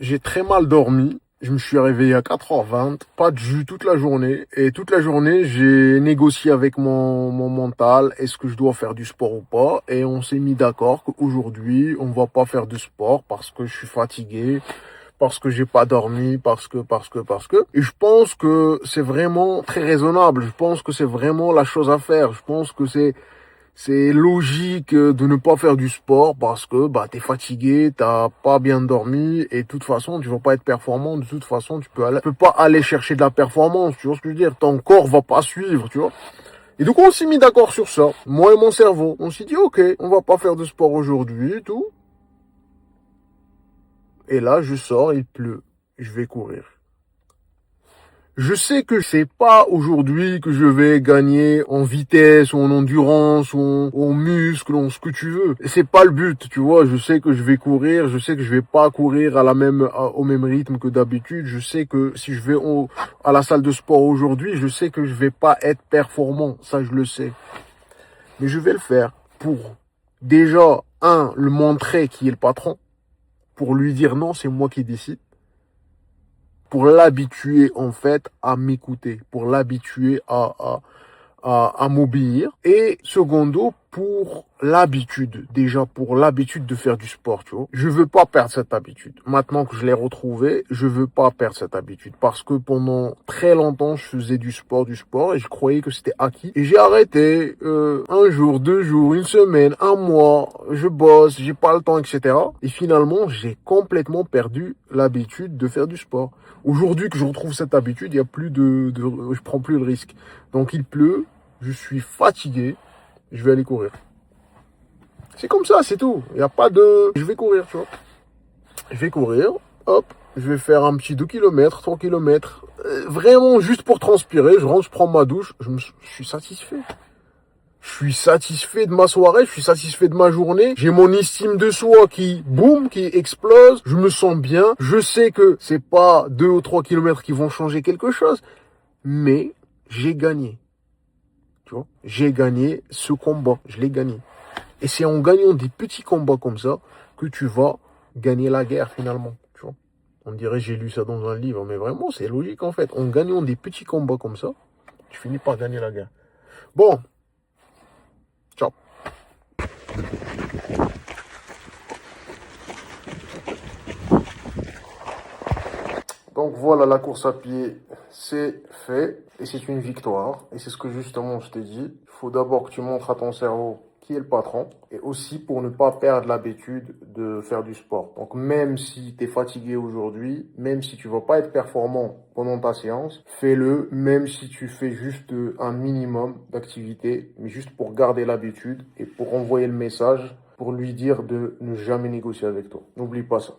J'ai très mal dormi. Je me suis réveillé à 4h20, pas de jus toute la journée. Et toute la journée, j'ai négocié avec mon mental, est-ce que je dois faire du sport ou pas. Et on s'est mis d'accord qu'aujourd'hui, on va pas faire de sport parce que je suis fatigué, parce que j'ai pas dormi, parce que. Et je pense que c'est vraiment très raisonnable. Je pense que c'est vraiment la chose à faire. Je pense que c'est logique de ne pas faire du sport parce que bah t'es fatigué, t'as pas bien dormi et de toute façon tu vas pas être performant. De toute façon tu peux pas aller chercher de la performance. Tu vois ce que je veux dire? Ton corps va pas suivre, tu vois. Et donc on s'est mis d'accord sur ça, moi et mon cerveau. On s'est dit ok, on va pas faire de sport aujourd'hui et tout. Et là je sors, il pleut, je vais courir. Je sais que c'est pas aujourd'hui que je vais gagner en vitesse, ou en endurance, ou en muscle, en ce que tu veux. C'est pas le but, tu vois. Je sais que je vais courir, je sais que je vais pas courir au même rythme que d'habitude. Je sais que si je vais à la salle de sport aujourd'hui, je sais que je vais pas être performant. Ça, je le sais. Mais je vais le faire pour déjà, le montrer qui est le patron, pour lui dire non, c'est moi qui décide. Pour l'habituer en fait à m'écouter, pour l'habituer à m'obéir. Et secondo, pour l'habitude, déjà pour l'habitude de faire du sport, tu vois. Je veux pas perdre cette habitude. Maintenant que je l'ai retrouvée, je veux pas perdre cette habitude parce que pendant très longtemps, je faisais du sport et je croyais que c'était acquis. Et j'ai arrêté un jour, 2 jours, une semaine, un mois, je bosse, j'ai pas le temps, etc. Et finalement, j'ai complètement perdu l'habitude de faire du sport. Aujourd'hui que je retrouve cette habitude, il y a plus je prends plus le risque. Donc il pleut, je suis fatigué, je vais aller courir. C'est comme ça, c'est tout. Il n'y a pas de... Je vais courir, tu vois. Je vais courir, hop, je vais faire un petit 2 km, 3 km. Vraiment juste pour transpirer, je rentre, je prends ma douche, je suis satisfait. Je suis satisfait de ma soirée, je suis satisfait de ma journée. J'ai mon estime de soi qui, boum, qui explose. Je me sens bien. Je sais que c'est pas 2 ou 3 kilomètres qui vont changer quelque chose, mais j'ai gagné. Tu vois, j'ai gagné ce combat, je l'ai gagné. Et c'est en gagnant des petits combats comme ça que tu vas gagner la guerre finalement. Tu vois, on dirait j'ai lu ça dans un livre, mais vraiment c'est logique en fait. En gagnant des petits combats comme ça, tu finis par gagner la guerre. Bon, ciao. Donc voilà, la course à pied, c'est fait et c'est une victoire. Et c'est ce que justement je t'ai dit. Il faut d'abord que tu montres à ton cerveau qui est le patron et aussi pour ne pas perdre l'habitude de faire du sport. Donc même si tu es fatigué aujourd'hui, même si tu vas pas être performant pendant ta séance, fais-le même si tu fais juste un minimum d'activité, mais juste pour garder l'habitude et pour envoyer le message, pour lui dire de ne jamais négocier avec toi. N'oublie pas ça.